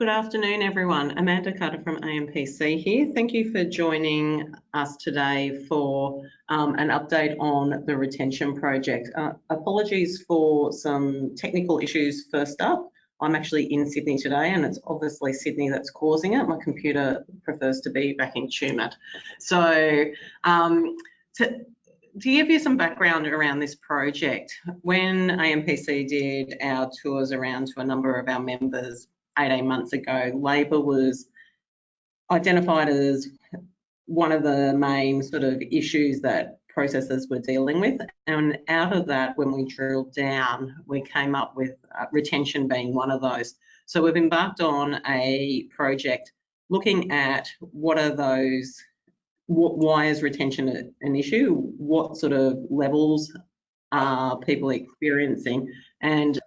Good afternoon, everyone. Amanda Carter from AMPC here. Thank you for joining us today for an update on the retention project. Apologies for some technical issues first up. I'm actually in Sydney today and it's obviously Sydney that's causing it. My computer prefers to be back in Tumut. So to give you some background around this project, when AMPC did our tours around to a number of our members 18 months ago, labour was identified as one of the main sort of issues that processors were dealing with. And out of that, when we drilled down, we came up with retention being one of those. So we've embarked on a project looking at what are those, why is retention an issue? What sort of levels are people experiencing? And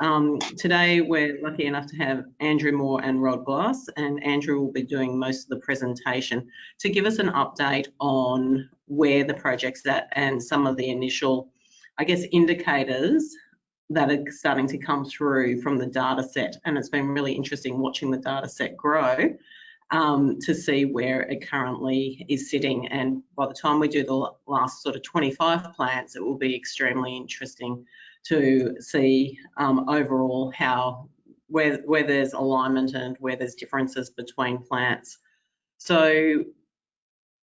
today we're lucky enough to have Andrew Moore and Rod Glass, and Andrew will be doing most of the presentation to give us an update on where the project's at and some of the initial, I guess, indicators that are starting to come through from the data set. And it's been really interesting watching the data set grow to see where it currently is sitting. And by the time we do the last sort of 25 plants, it will be extremely interesting to see overall how, where there's alignment and where there's differences between plants. So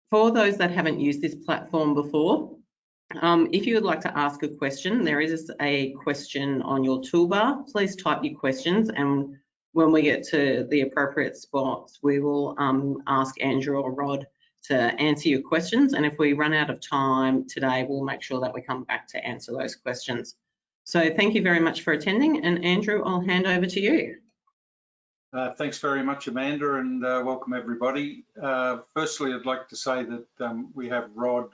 for those that haven't used this platform before, if you would like to ask a question, there is a question on your toolbar. Please type your questions, and when we get to the appropriate spots, we will ask Andrew or Rod to answer your questions. And if we run out of time today, we'll make sure that we come back to answer those questions. So thank you very much for attending. And Andrew, I'll hand over to you. Thanks very much, Amanda, and welcome everybody. Firstly, I'd like to say that we have Rod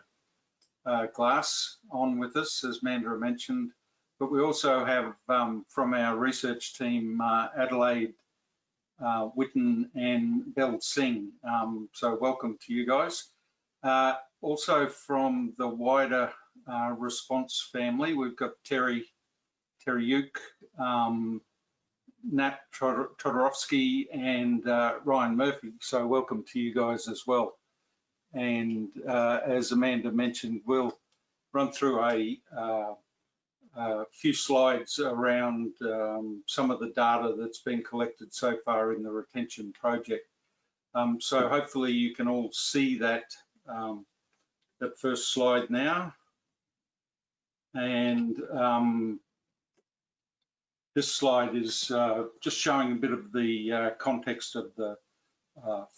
Glass on with us, as Amanda mentioned, but we also have from our research team, Adelaide Witten and Bell Singh. So welcome to you guys. Also from the wider response family, we've got Terry Uke, Nat Todorovsky and Ryan Murphy. So welcome to you guys as well. And as Amanda mentioned, we'll run through a few slides around some of the data that's been collected so far in the retention project. So hopefully you can all see that, that first slide now. And this slide is just showing a bit of the context of the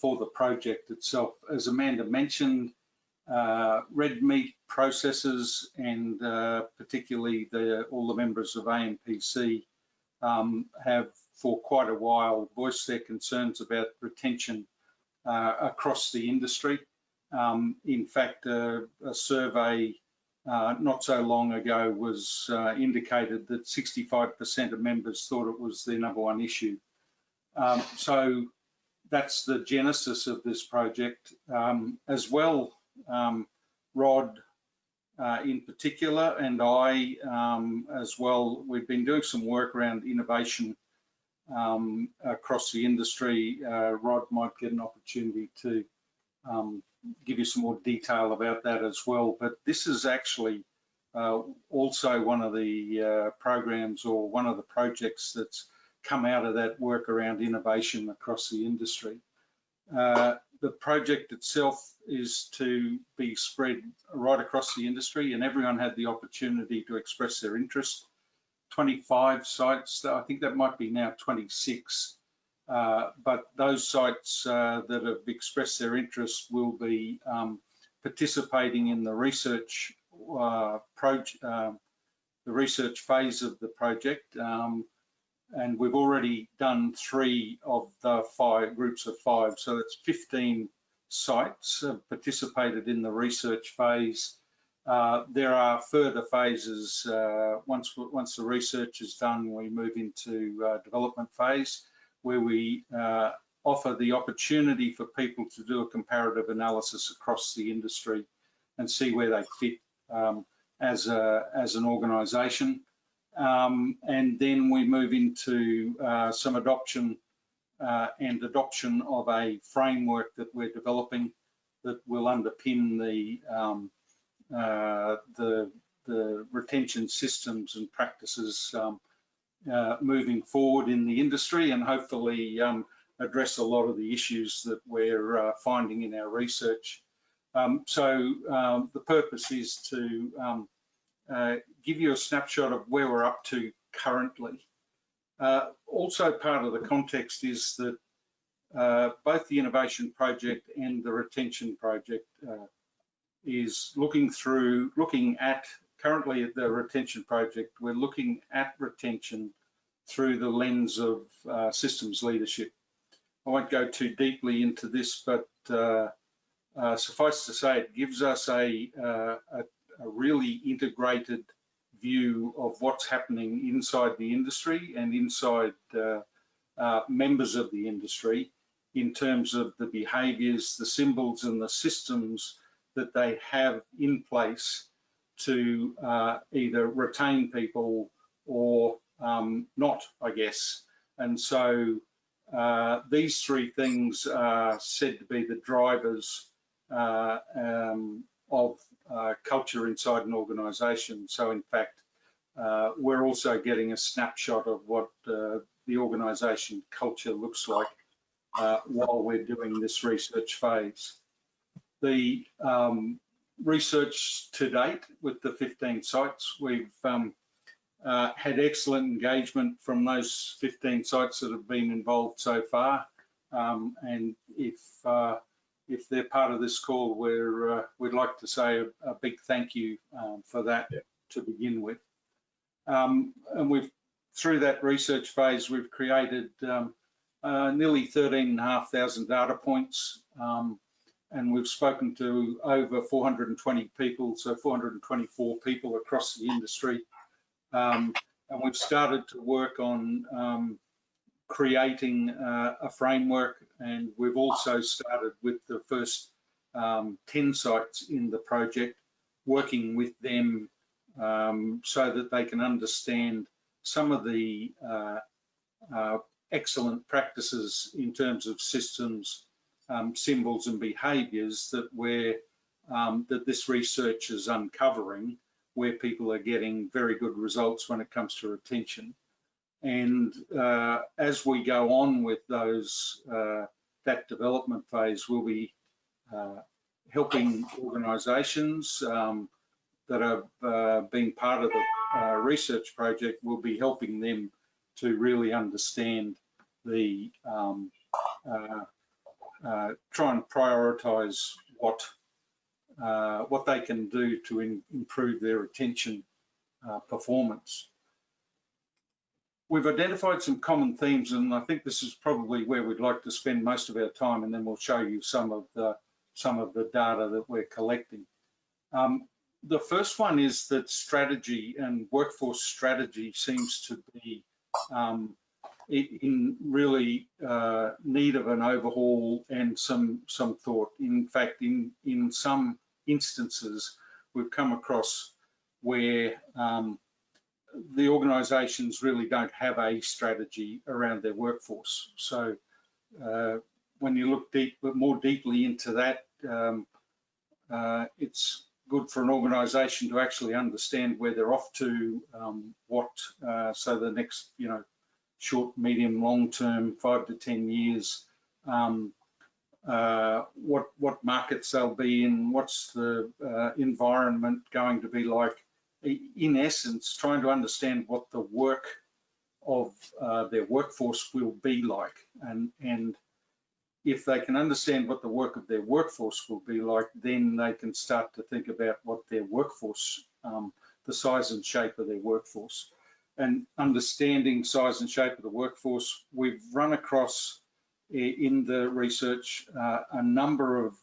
for the project itself. As Amanda mentioned, red meat processors and particularly all the members of AMPC have for quite a while voiced their concerns about retention across the industry. In fact, a survey not so long ago was indicated that 65% of members thought it was the #1 issue. So that's the genesis of this project. As well, Rod in particular and I as well, we've been doing some work around innovation across the industry. Rod might get an opportunity to give you some more detail about that as well. But this is actually also one of the programs or one of the projects that's come out of that work around innovation across the industry. The project itself is to be spread right across the industry, and everyone had the opportunity to express their interest. 25 sites, I think that might be now 26, but those sites that have expressed their interest will be participating in the research the research phase of the project. And we've already done 3 of the 5 groups of 5, so it's 15 sites have participated in the research phase. There are further phases. Once the research is done, we move into development phase, where we offer the opportunity for people to do a comparative analysis across the industry and see where they fit as an organisation. And then we move into some adoption and adoption of a framework that we're developing that will underpin the retention systems and practices moving forward in the industry, and hopefully address a lot of the issues that we're finding in our research. The purpose is to give you a snapshot of where we're up to currently. Also part of the context is that both the innovation project and the retention project is looking at currently at the retention project, we're looking at retention through the lens of systems leadership. I won't go too deeply into this, but suffice to say, it gives us a really integrated view of what's happening inside the industry and inside members of the industry in terms of the behaviours, the symbols and the systems that they have in place to either retain people or not, I guess. And so these three things are said to be the drivers of culture inside an organisation. So in fact, we're also getting a snapshot of what the organisation culture looks like while we're doing this research phase. The research to date with the 15 sites, we've had excellent engagement from those 15 sites that have been involved so far. And if they're part of this call, we'd like to say a big thank you for that to begin with. And through that research phase, we've created nearly 13,500 data points, and we've spoken to over 420 people, so 424 people across the industry. And we've started to work on creating a framework, and we've also started with the first 10 sites in the project, working with them so that they can understand some of the excellent practices in terms of systems, symbols and behaviours that this research is uncovering, where people are getting very good results when it comes to retention. And as we go on with that development phase, we'll be helping organisations that have been part of the research project. We'll be helping them to really understand the try and prioritise what they can do to improve their retention performance. We've identified some common themes, and I think this is probably where we'd like to spend most of our time, and then we'll show you some of the data that we're collecting. The first one is that strategy and workforce strategy seems to be in really need of an overhaul and some thought. In fact, in some instances, we've come across where the organisations really don't have a strategy around their workforce. So when you look more deeply into that, it's good for an organisation to actually understand where they're off to, so the next, short, medium, long term, 5 to 10 years, what markets they'll be in, what's the environment going to be like. In essence, trying to understand what the work of their workforce will be like, and if they can understand what the work of their workforce will be like, then they can start to think about what their workforce, the size and shape of their workforce. And understanding size and shape of the workforce, we've run across in the research a number of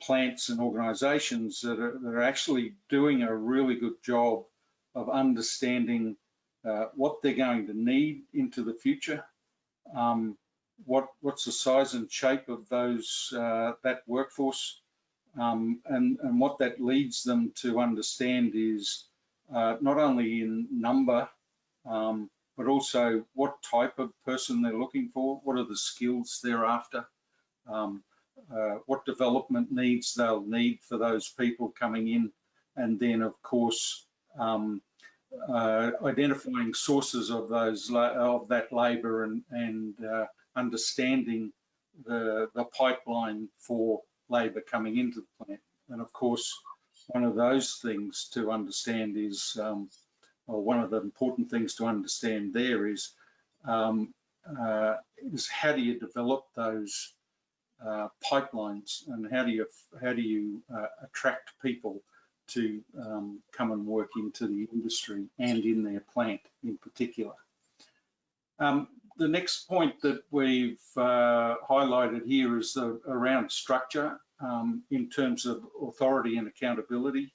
plants and organisations that are actually doing a really good job of understanding what they're going to need into the future, what's the size and shape of that workforce, and what that leads them to understand is not only in number, but also what type of person they're looking for, what are the skills they're after, what development needs they'll need for those people coming in, and then of course identifying sources of that labour and understanding the pipeline for labour coming into the plant. And of course, one of those things to understand is, or one of the important things to understand there is how do you develop those pipelines, and how do you attract people to come and work into the industry and in their plant in particular. The next point that we've highlighted here is around structure in terms of authority and accountability.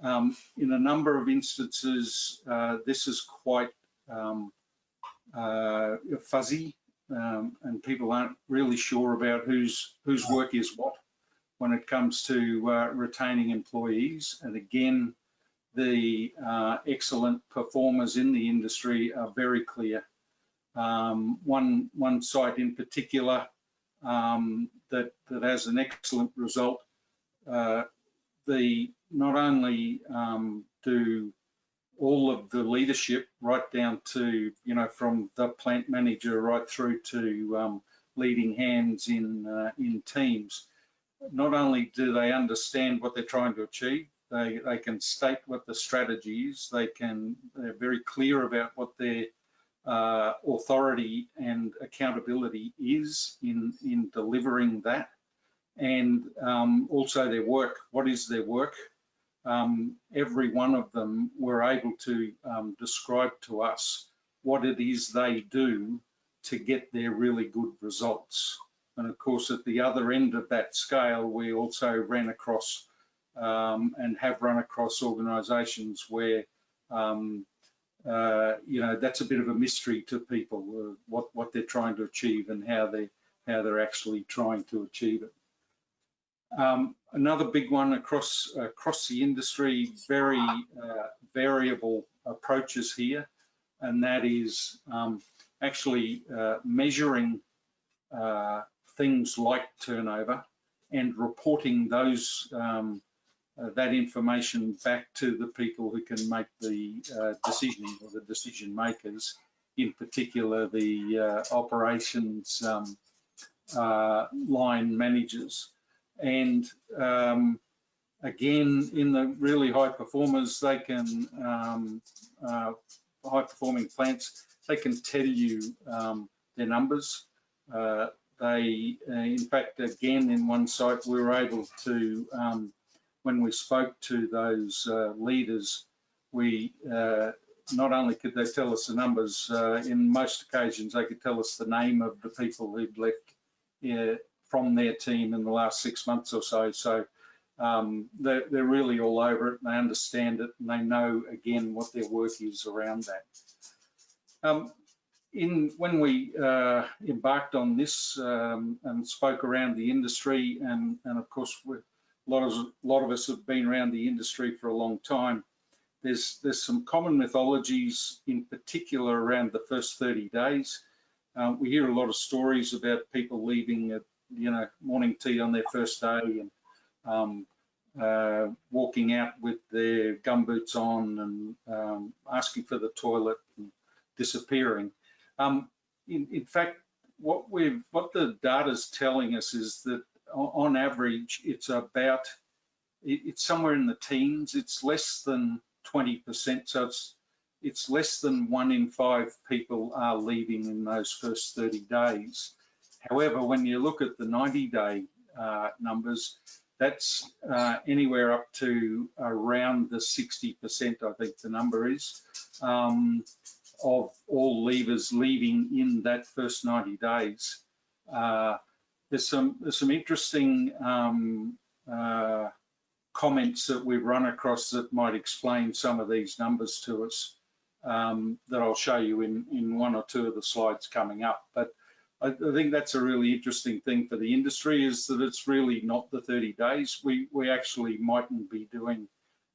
In a number of instances, this is quite fuzzy, and people aren't really sure about whose work is what when it comes to retaining employees. And again, the excellent performers in the industry are very clear. One site in particular that has an excellent result, not only do all of the leadership right down to, from the plant manager right through to leading hands in teams, not only do they understand what they're trying to achieve, they can state what the strategy is, they're very clear about what their authority and accountability is in delivering that, and also their work. What is their work? Every one of them were able to describe to us what it is they do to get their really good results. And of course, at the other end of that scale, we also ran across and have run across organisations where that's a bit of a mystery to people, what they're trying to achieve and how they're actually trying to achieve it. Another big one across the industry, very variable approaches here, and that is actually measuring things like turnover and reporting that information back to the people who can make the decision, or the decision makers, in particular the operations line managers. And again, in the really high performers, they can, high performing plants, they can tell you their numbers. In fact, again, in one site, we were able to, when we spoke to those leaders, we not only could they tell us the numbers, in most occasions, they could tell us the name of the people who'd left from their team in the last 6 months or so. So they're really all over it, and they understand it, and they know, again, what their work is around that. When we embarked on this and spoke around the industry, and of course, a lot of us have been around the industry for a long time, there's some common mythologies, in particular around the first 30 days. We hear a lot of stories about people leaving at morning tea on their first day, and walking out with their gumboots on and asking for the toilet and disappearing. In fact, what the data's telling us is that on average, it's somewhere in the teens. It's less than 20%, so it's less than 1 in 5 people are leaving in those first 30 days. However, when you look at the 90-day numbers, that's anywhere up to around the 60%, I think the number is, of all leavers leaving in that first 90 days. There's some interesting comments that we've run across that might explain some of these numbers to us, that I'll show you in 1 or 2 of the slides coming up. But I think that's a really interesting thing for the industry, is that it's really not the 30 days. We actually mightn't be doing,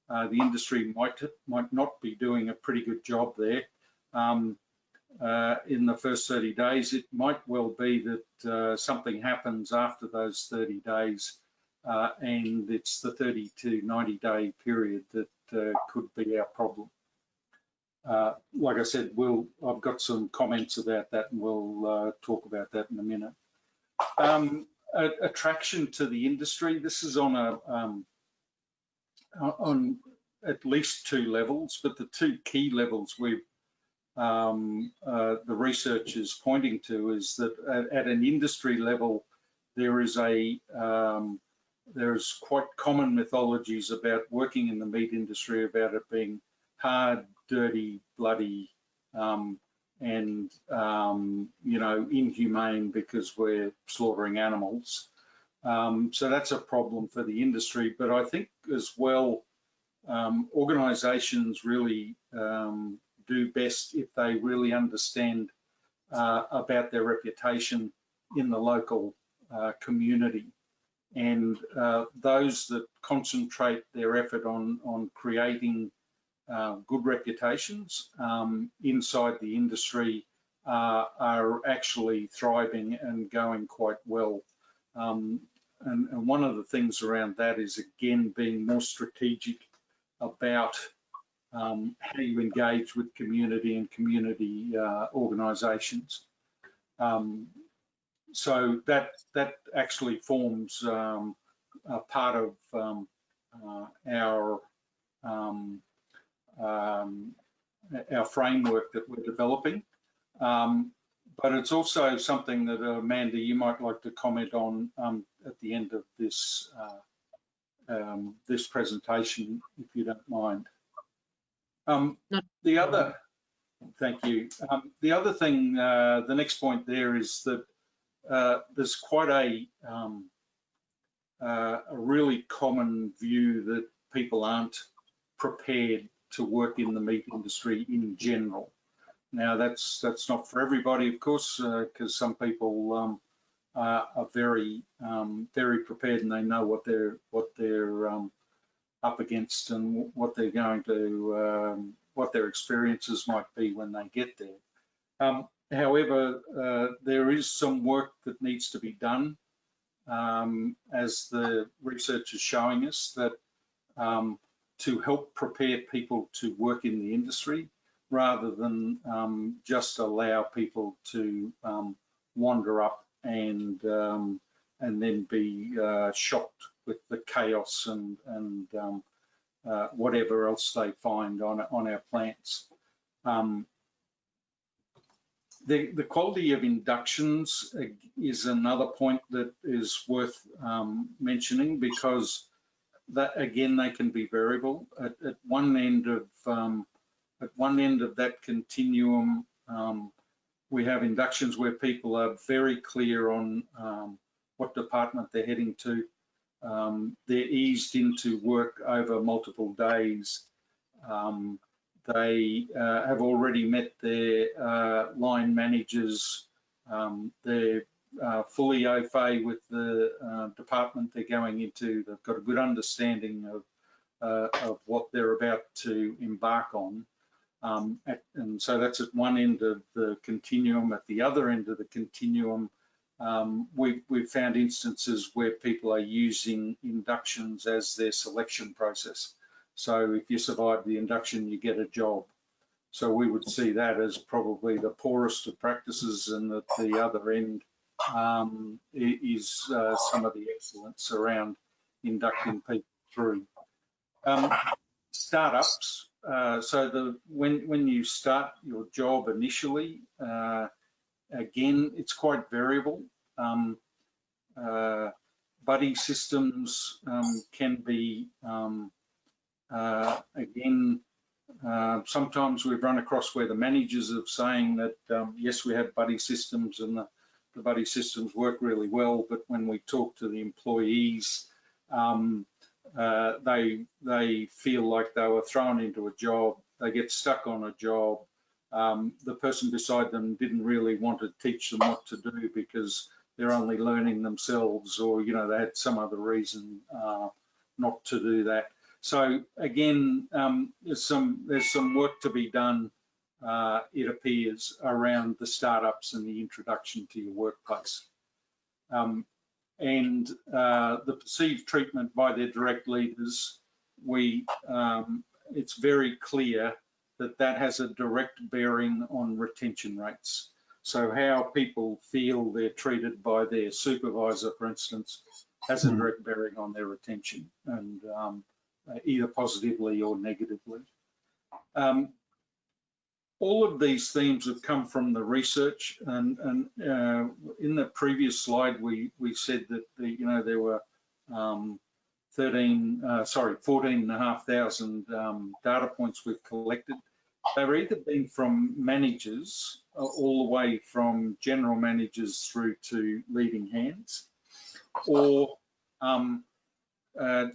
the industry might not be doing a pretty good job there. in the first 30 days. It might well be that something happens after those 30 days, and it's the 30 to 90 day period that could be our problem. Like I said, I've got some comments about that, and we'll talk about that in a minute. Attraction to the industry. This is on at least 2 levels, but the 2 key levels the research is pointing to is that at an industry level, there's quite common mythologies about working in the meat industry, about it being hard, dirty, bloody, and inhumane because we're slaughtering animals. So that's a problem for the industry. But I think as well, organisations really do best if they really understand about their reputation in the local community. And those that concentrate their effort on creating good reputations inside the industry are actually thriving and going quite well. And one of the things around that is, again, being more strategic about how you engage with community and community organisations. So that actually forms a part of our framework that we're developing. But it's also something that, Amanda, you might like to comment on at the end of this this presentation, if you don't mind. Thank you. The other thing, the next point there is that there's quite a really common view that people aren't prepared to work in the meat industry in general. Now that's not for everybody, of course, because some people are very prepared, and they know what they're up against and what they're going to what their experiences might be when they get there. However, there is some work that needs to be done, as the research is showing us, that to help prepare people to work in the industry, rather than just allow people to wander up and then be shocked with the chaos and whatever else they find on our plants. The quality of inductions is another point that is worth mentioning, because that, again, they can be variable. At one end of that continuum, we have inductions where people are very clear on what department they're heading to. They're eased into work over multiple days. They have already met their line managers. They're fully au fait with the department they're going into. They've got a good understanding of what they're about to embark on. And so that's at one end of the continuum. At the other end of the continuum, we've found instances where people are using inductions as their selection process. So if you survive the induction, you get a job. So we would see that as probably the poorest of practices, and at the other end is some of the excellence around inducting people through. Startups. So when you start your job initially, again, it's quite variable. Buddy systems can be, again, sometimes we've run across where the managers are saying that, yes, we have buddy systems and the buddy systems work really well, but when we talk to the employees, they feel like they were thrown into a job, they get stuck on a job. The person beside them didn't really want to teach them what to do because they're only learning themselves, or they had some other reason not to do that. So again, there's some work to be done it appears, around the startups and the introduction to your workplace. And the perceived treatment by their direct leaders, it's very clear that that has a direct bearing on retention rates. So how people feel they're treated by their supervisor, for instance, has a direct bearing on their retention, and either positively or negatively. All of these themes have come from the research, and in the previous slide we said that there were 14,500 data points we've collected. They've either been from managers, all the way from general managers through to leading hands, or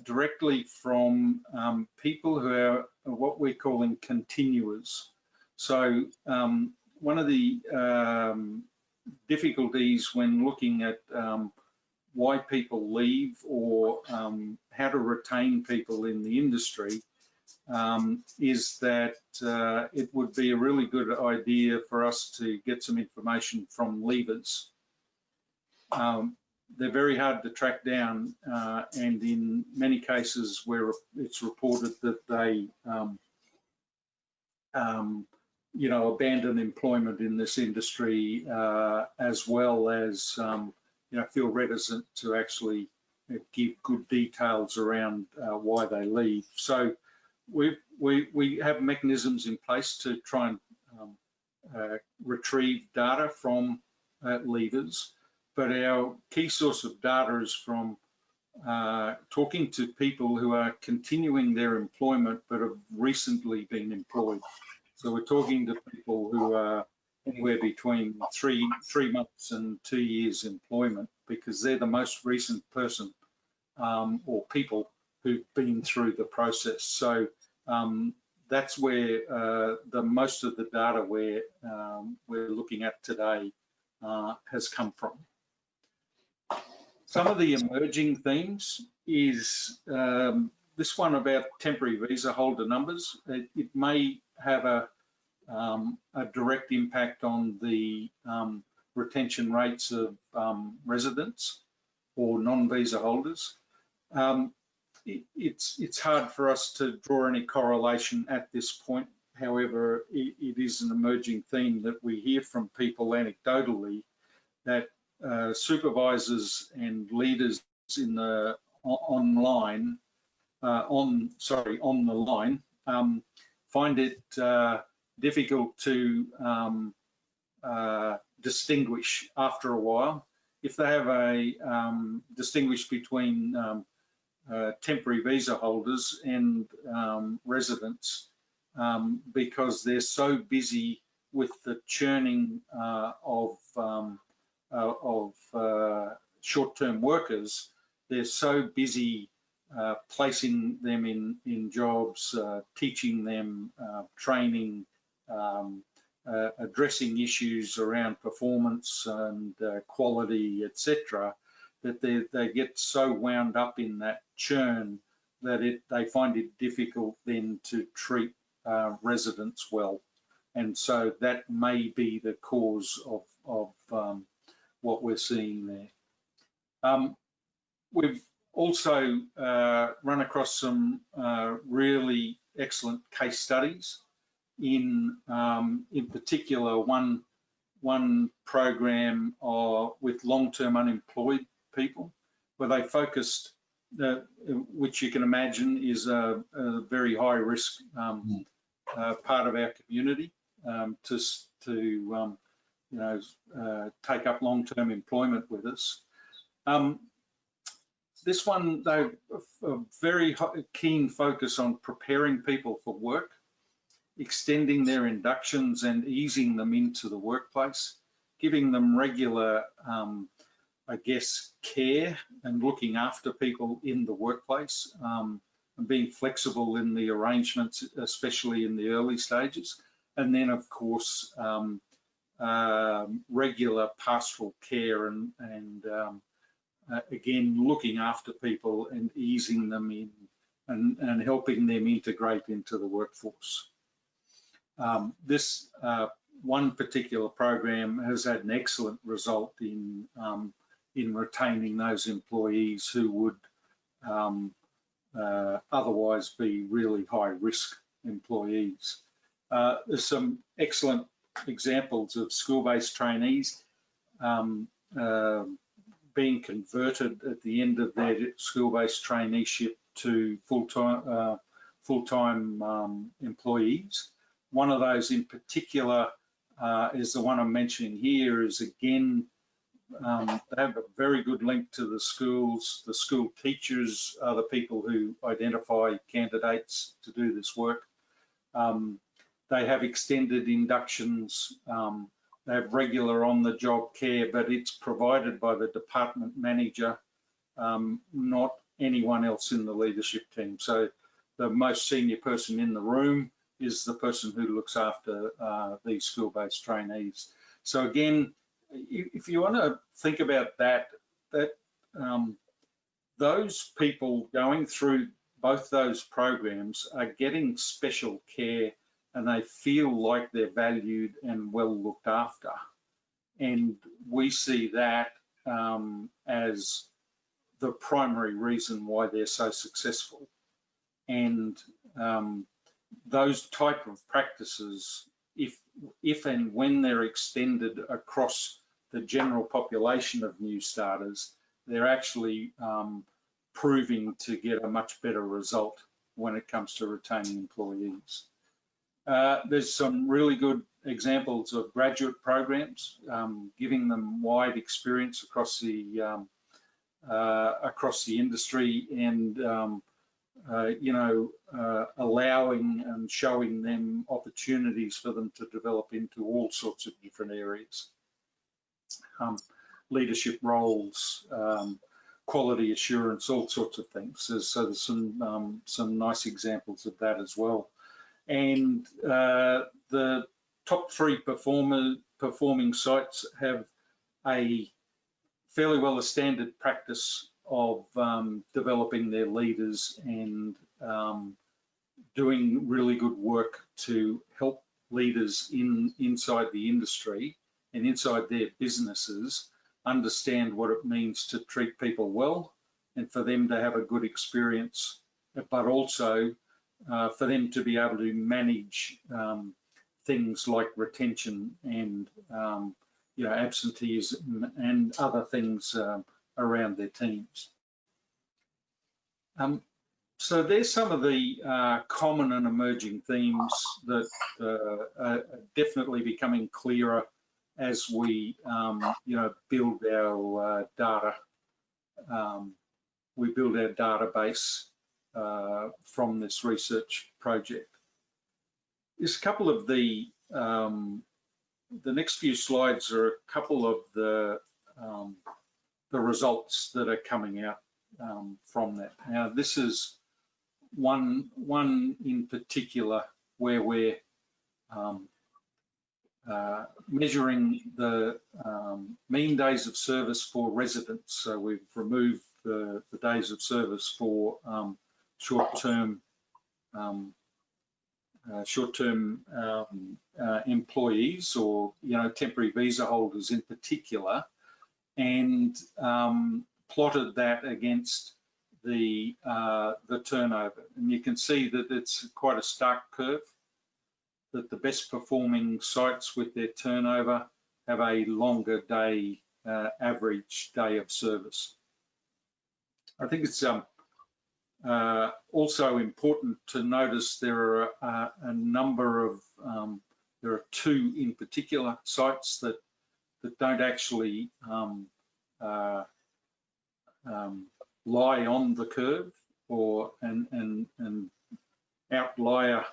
directly from people who are what we're calling continuers. So one of the difficulties when looking at why people leave, or how to retain people in the industry, is that it would be a really good idea for us to get some information from leavers. They're very hard to track down, and in many cases where it's reported that they abandon employment in this industry, as well as feel reticent to actually give good details around why they leave. So we have mechanisms in place to try and retrieve data from leavers, but our key source of data is from talking to people who are continuing their employment but have recently been employed. So we're talking to people who are anywhere between three months and 2 years employment, because they're the most recent person or people who've been through the process. So that's where the most of the data we're looking at today has come from. Some of the emerging themes is this one about temporary visa holder numbers. It may have a direct impact on the retention rates of residents or non-visa holders. It's hard for us to draw any correlation at this point. However, it is an emerging theme that we hear from people anecdotally, that supervisors and leaders in the on the line find it difficult to distinguish after a while. If they have a distinguish between temporary visa holders and residents, because they're so busy with the churning of short-term workers, they're so busy placing them in jobs, teaching them, training, addressing issues around performance and quality, etc., that they get so wound up in that churn that they find it difficult then to treat residents well. And so that may be the cause of what we're seeing there. We've also run across some really excellent case studies. In particular, one program with long-term unemployed people, where they focused, which you can imagine is a very high risk part of our community, to take up long-term employment with us. This one, they a very keen focus on preparing people for work, extending their inductions and easing them into the workplace, giving them regular, I guess, care and looking after people in the workplace, and being flexible in the arrangements, especially in the early stages. And then, of course, regular pastoral care and again, looking after people and easing them in and helping them integrate into the workforce. This one particular program has had an excellent result in retaining those employees who would otherwise be really high risk employees. There's some excellent examples of school-based trainees being converted at the end of their school-based traineeship to full-time employees. One of those in particular is the one I'm mentioning here. Is again, they have a very good link to the schools. The school teachers are the people who identify candidates to do this work. They have extended inductions. They have regular on-the-job care, but it's provided by the department manager, not anyone else in the leadership team. So the most senior person in the room is the person who looks after these school-based trainees. So again, if you want to think about that those people going through both those programs are getting special care, and they feel like they're valued and well looked after. And we see that as the primary reason why they're so successful. And those type of practices, if and when they're extended across the general population of new starters, they're actually proving to get a much better result when it comes to retaining employees. There's some really good examples of graduate programs, giving them wide experience across the industry, and allowing and showing them opportunities for them to develop into all sorts of different areas, leadership roles, quality assurance, all sorts of things. So there's some nice examples of that as well. And the top 3 performing sites have a fairly well standard practice of developing their leaders and doing really good work to help leaders inside the industry and inside their businesses understand what it means to treat people well, and for them to have a good experience, but also for them to be able to manage things like retention and absenteeism and other things around their teams. So there's some of the common and emerging themes that are definitely becoming clearer as we build our data. We build our database from this research project. There's a couple of the next few slides are a couple of the results that are coming out from that. Now, this is one in particular where we're measuring the mean days of service for residents. So we've removed the days of service for short-term employees, or temporary visa holders in particular, and plotted that against the turnover. And you can see that it's quite a stark curve, that the best performing sites with their turnover have a longer day, average day of service. I think it's also important to notice there are a number of, there are 2 in particular sites that don't actually lie on the curve, and outlier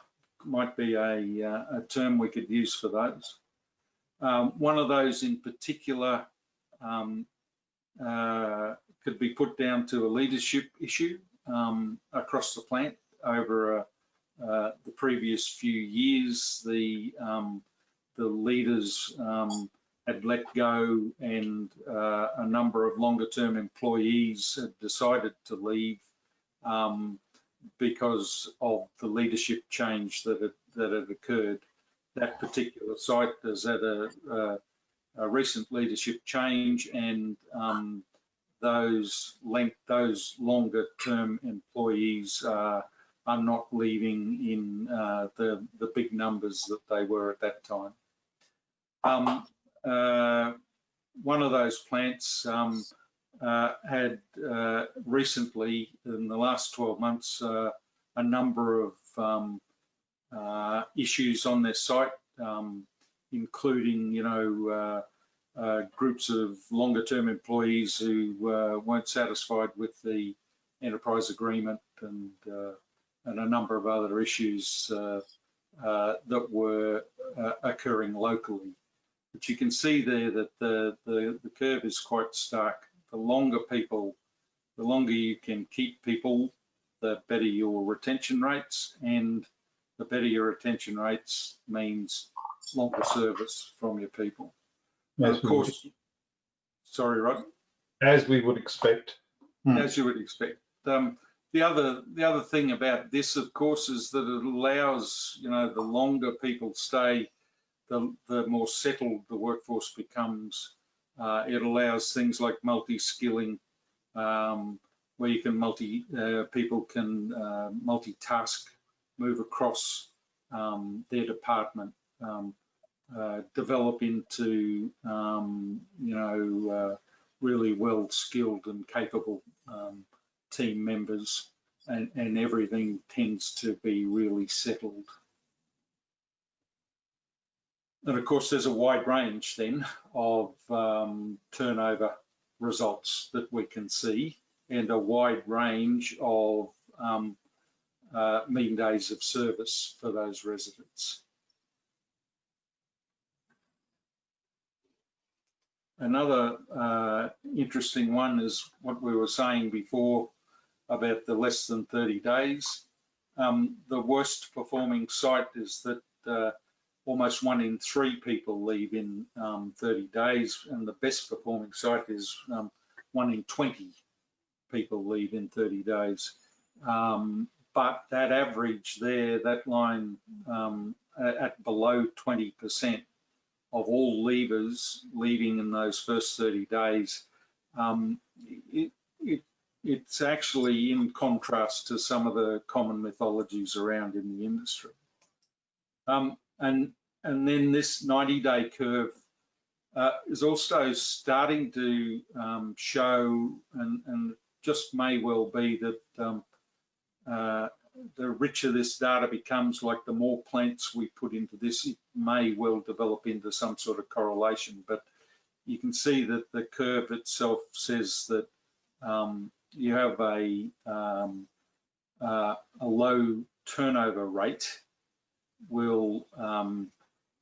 might be a term we could use for those. One of those in particular could be put down to a leadership issue across the plant over the previous few years. The leaders had let go, and a number of longer-term employees had decided to leave because of the leadership change that had occurred. that particular site has had a recent leadership change, and those longer term employees are not leaving in the big numbers that they were at that time. One of those plants had recently, in the last 12 months, a number of issues on their site, including, groups of longer-term employees who weren't satisfied with the enterprise agreement, and a number of other issues that were occurring locally. But you can see there that the curve is quite stark. The longer you can keep people, the better your retention rates, and the better your retention rates means longer service from your people. And of course, sorry, Rod. As we would expect. As you would expect. The other thing about this, of course, is that it allows, the longer people stay, the more settled the workforce becomes. It allows things like multi-skilling, where you can people can multitask, move across their department, develop into really well-skilled and capable team members, and everything tends to be really settled. And of course, there's a wide range then of turnover results that we can see, and a wide range of mean days of service for those residents. Another interesting one is what we were saying before about the less than 30 days. The worst performing site is that almost 1 in 3 people leave in 30 days, and the best performing site is 1 in 20 people leave in 30 days. But that average there, that line at below 20% of all leavers leaving in those first 30 days, it's actually in contrast to some of the common mythologies around in the industry. And then this 90-day curve is also starting to show, and just may well be that the richer this data becomes, like the more plants we put into this, it may well develop into some sort of correlation. But you can see that the curve itself says that you have a low turnover rate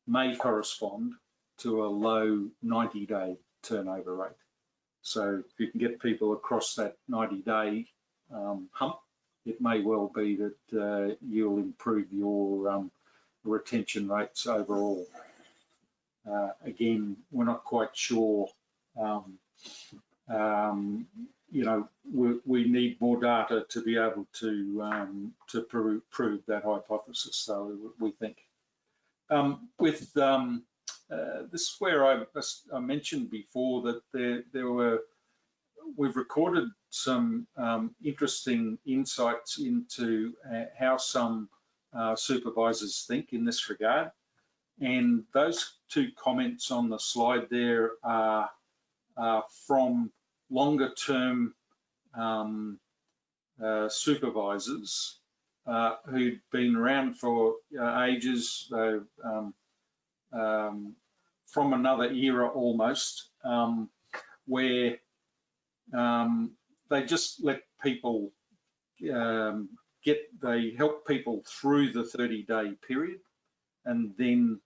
may correspond to a low 90-day turnover rate. So if you can get people across that 90-day hump, it may well be that you'll improve your retention rates overall. Again, we're not quite sure. We need more data to be able to prove that hypothesis. So we think. This is where I mentioned before that we've recorded some interesting insights into how some supervisors think in this regard. And those 2 comments on the slide there are from longer term supervisors who'd been around for ages, from another era almost, where they just let people they help people through the 30-day period, and then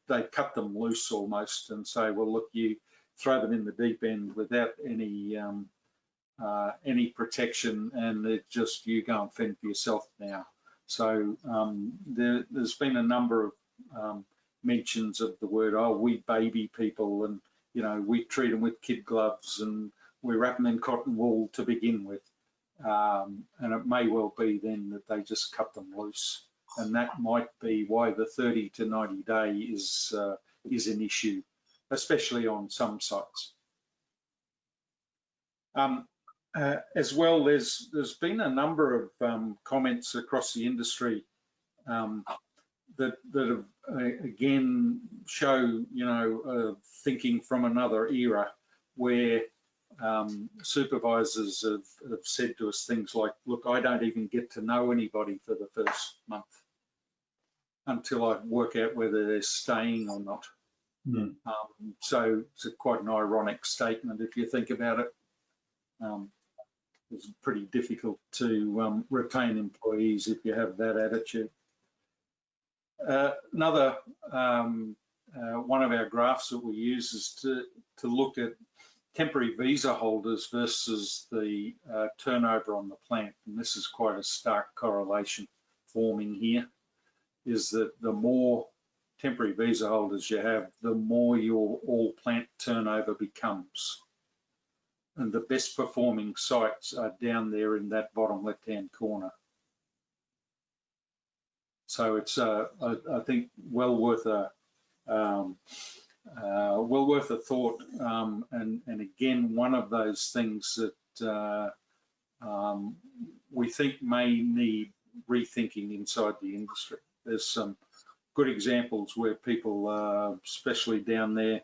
they cut them loose almost and say, well, look, you throw them in the deep end without any protection, and it's just you go and fend for yourself now. So there's been a number of mentions of the word, oh, we baby people, and we treat them with kid gloves, and we wrap them in cotton wool to begin with. And it may well be then that they just cut them loose and that might be why the 30 to 90 day is an issue, especially on some sites. As well, there's been a number of comments across the industry that have again show, thinking from another era, where supervisors have said to us things like, look, I don't even get to know anybody for the first month until I work out whether they're staying or not. Mm. So it's quite an ironic statement if you think about it. It's pretty difficult to retain employees if you have that attitude. Another one of our graphs that we use is to look at temporary visa holders versus the turnover on the plant. And this is quite a stark correlation forming here, is that the more temporary visa holders you have, the more your all plant turnover becomes. And the best performing sites are down there in that bottom left-hand corner. So it's, I think, well worth a thought. And again, one of those things that we think may need rethinking inside the industry. There's some good examples where people, especially down there,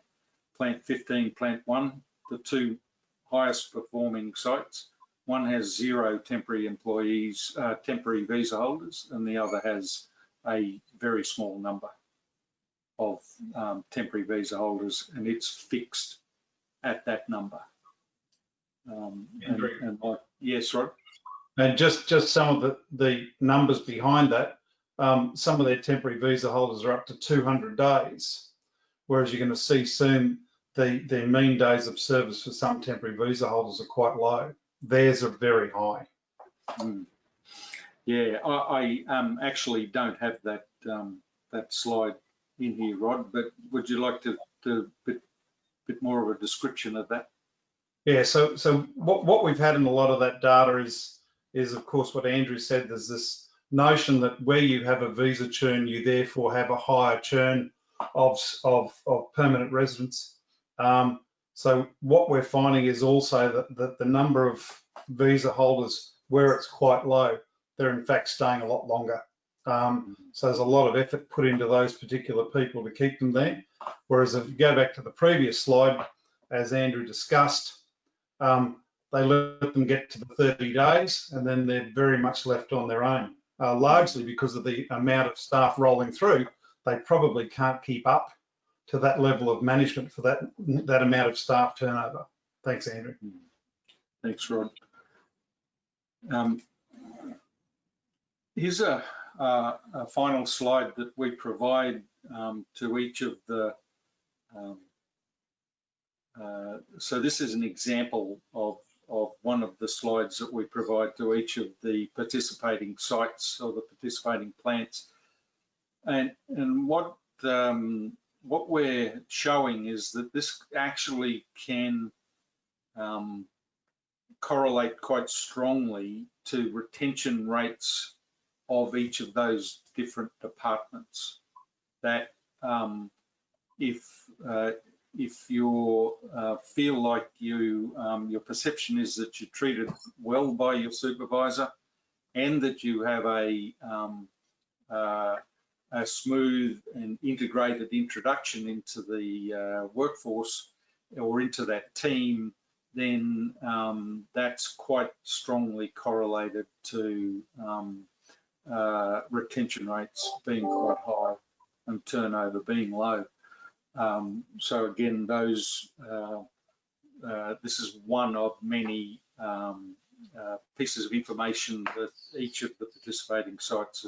Plant 15, Plant 1, the two highest performing sites. One has 0 temporary employees, temporary visa holders, and the other has a very small number of temporary visa holders, and it's fixed at that number. Yes, Rod? And just some of the numbers behind that, some of their temporary visa holders are up to 200 days, whereas you're going to see soon the mean days of service for some temporary visa holders are quite low. Theirs are very high. Mm. Yeah, I actually don't have that that slide in here, Rod, but would you like to bit more of a description of that? Yeah, so what we've had in a lot of that data is of course what Andrew said. There's this notion that where you have a visa churn, you therefore have a higher churn of permanent residents. So what we're finding is also that the number of visa holders where it's quite low, they're in fact staying a lot longer. So there's a lot of effort put into those particular people to keep them there. Whereas if you go back to the previous slide, as Andrew discussed, they let them get to the 30 days and then they're very much left on their own, largely because of the amount of staff rolling through. They probably can't keep up to that level of management for that amount of staff turnover. Thanks, Andrew. Thanks, Rod. Here's a final slide that we provide to each of the, so this is an example of one of the slides that we provide to each of the participating sites or the participating plants. And what we're showing is that this actually can correlate quite strongly to retention rates of each of those different departments. That if you feel like your perception is that you're treated well by your supervisor and that you have a smooth and integrated introduction into the workforce or into that team, then that's quite strongly correlated to retention rates being quite high and turnover being low. So again, those this is one of many pieces of information that each of the participating sites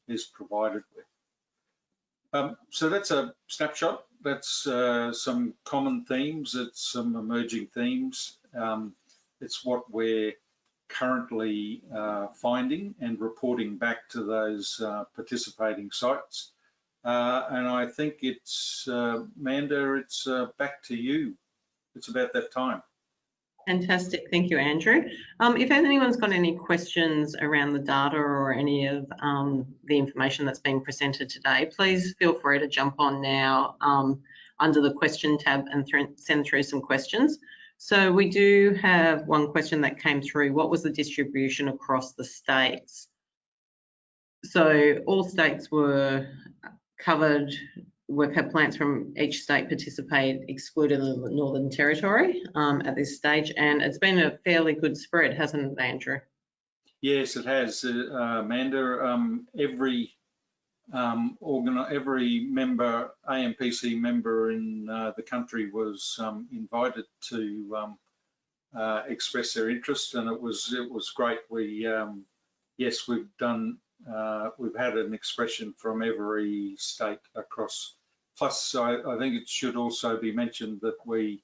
is provided with. So that's a snapshot. That's some common themes. It's some emerging themes. It's what we're currently finding and reporting back to those participating sites. And I think it's, Manda, it's back to you. It's about that time. Fantastic, thank you, Andrew. If anyone's got any questions around the data or any of the information that's been presented today, please feel free to jump on now under the question tab and send through some questions. So we do have one question that came through. What was the distribution across the states? So all states were covered. We've had plants from each state participate, excluding the Northern Territory at this stage, and it's been a fairly good spread, hasn't it, Andrew? Yes, it has, Amanda. Every member, AMPC member in the country was invited to express their interest, and it was great. Yes, we've had an expression from every state across. Plus, I think it should also be mentioned that we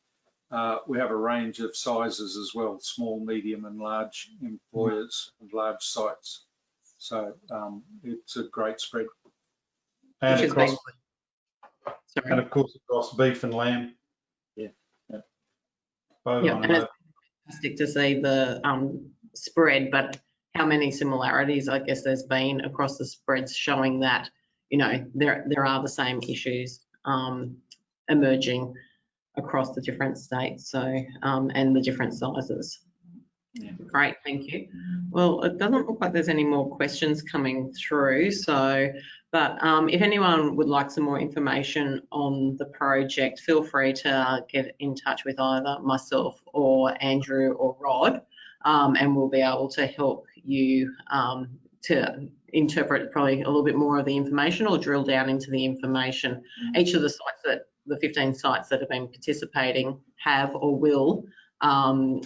have a range of sizes as well: small, medium, and large employers and large sites. So it's a great spread. And Which across, Sorry. and of course across beef and lamb. Yeah. Both Yeah, on and it's fantastic to see the spread, but how many similarities I guess there's been across the spreads, showing that, you know, there are the same issues emerging across the different states, so and the different sizes. Yeah. Great, thank you. Well, it doesn't look like there's any more questions coming through, so but if anyone would like some more information on the project, feel free to get in touch with either myself or Andrew or Rod, and we'll be able to help you to interpret probably a little bit more of the information or drill down into the information. Each of the sites the 15 sites that have been participating have or will have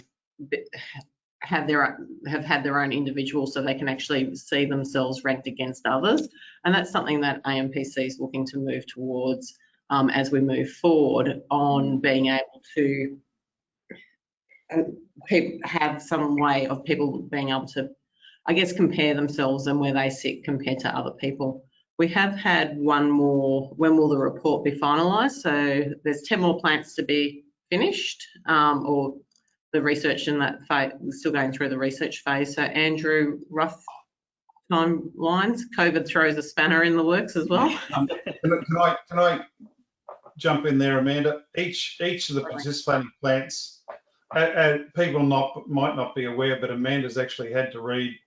had their own individual, so they can actually see themselves ranked against others, and that's something that AMPC is looking to move towards as we move forward on being able to have some way of people being able to, I guess, compare themselves and where they sit compared to other people. We have had one more. When will the report be finalised? So there's 10 more plants to be finished, or the research in that phase, we're still going through the research phase. So Andrew, rough timelines? COVID throws a spanner in the works as well. Can I jump in there, Amanda? Each of the participating plants, people might not be aware, but Amanda's actually had to read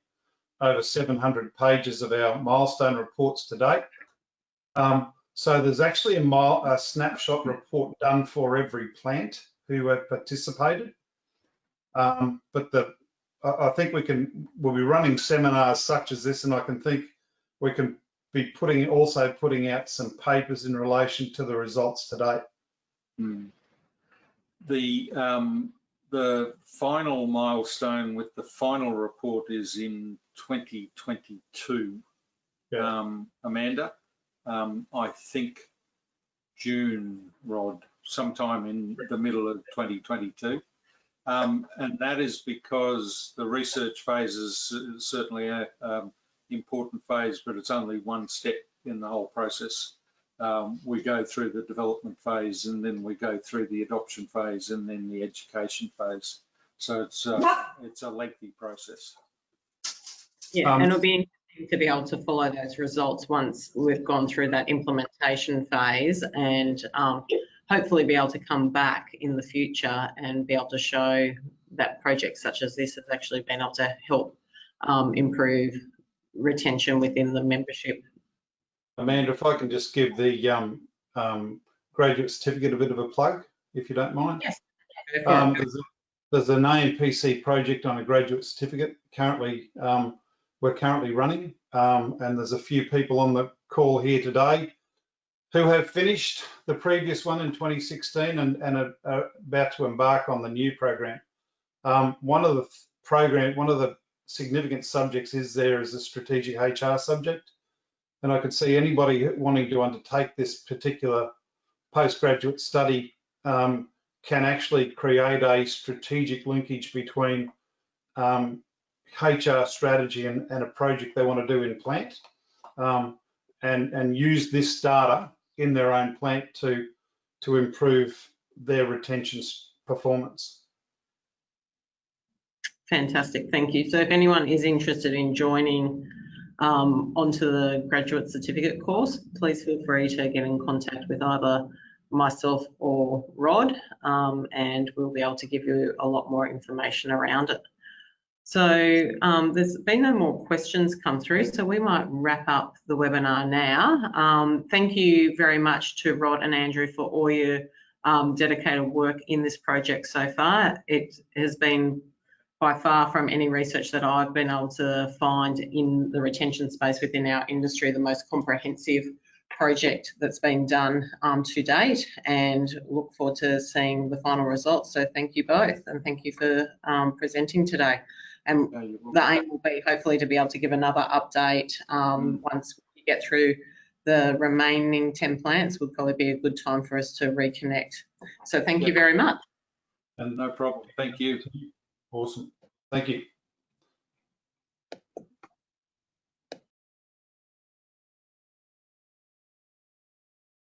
over 700 pages of our milestone reports to date. So there's actually a snapshot report done for every plant who have participated. But I think we'll be running seminars such as this, and I can think we can be putting out some papers in relation to the results to date. The final milestone with the final report is in 2022, Amanda. I think June, Rod, sometime in the middle of 2022. And that is because the research phase is certainly an important phase, but it's only one step in the whole process. We go through the development phase, and then we go through the adoption phase, and then the education phase. So it's a lengthy process. Yeah, and it'll be interesting to be able to follow those results once we've gone through that implementation phase, and hopefully be able to come back in the future and be able to show that projects such as this has actually been able to help improve retention within the membership. Amanda, if I can just give the graduate certificate a bit of a plug, if you don't mind. Yes. There's an AMPC project on a graduate certificate currently. We're currently running, and there's a few people on the call here today who have finished the previous one in 2016 and are about to embark on the new program. One of the significant subjects is a strategic HR subject. And I could see anybody wanting to undertake this particular postgraduate study can actually create a strategic linkage between HR strategy and a project they want to do in plant, and use this data in their own plant to improve their retention performance. Fantastic, thank you. So if anyone is interested in joining onto the graduate certificate course, please feel free to get in contact with either myself or Rod, and we'll be able to give you a lot more information around it. So there's been no more questions come through, so we might wrap up the webinar now. Thank you very much to Rod and Andrew for all your dedicated work in this project so far. It has been by far, from any research that I've been able to find in the retention space within our industry, the most comprehensive project that's been done to date, and look forward to seeing the final results. So thank you both, and thank you for presenting today. And the aim will be hopefully to be able to give another update once we get through the remaining 10 plants. Would probably be a good time for us to reconnect. So thank you very much. And no problem. Thank you. Awesome. Thank you.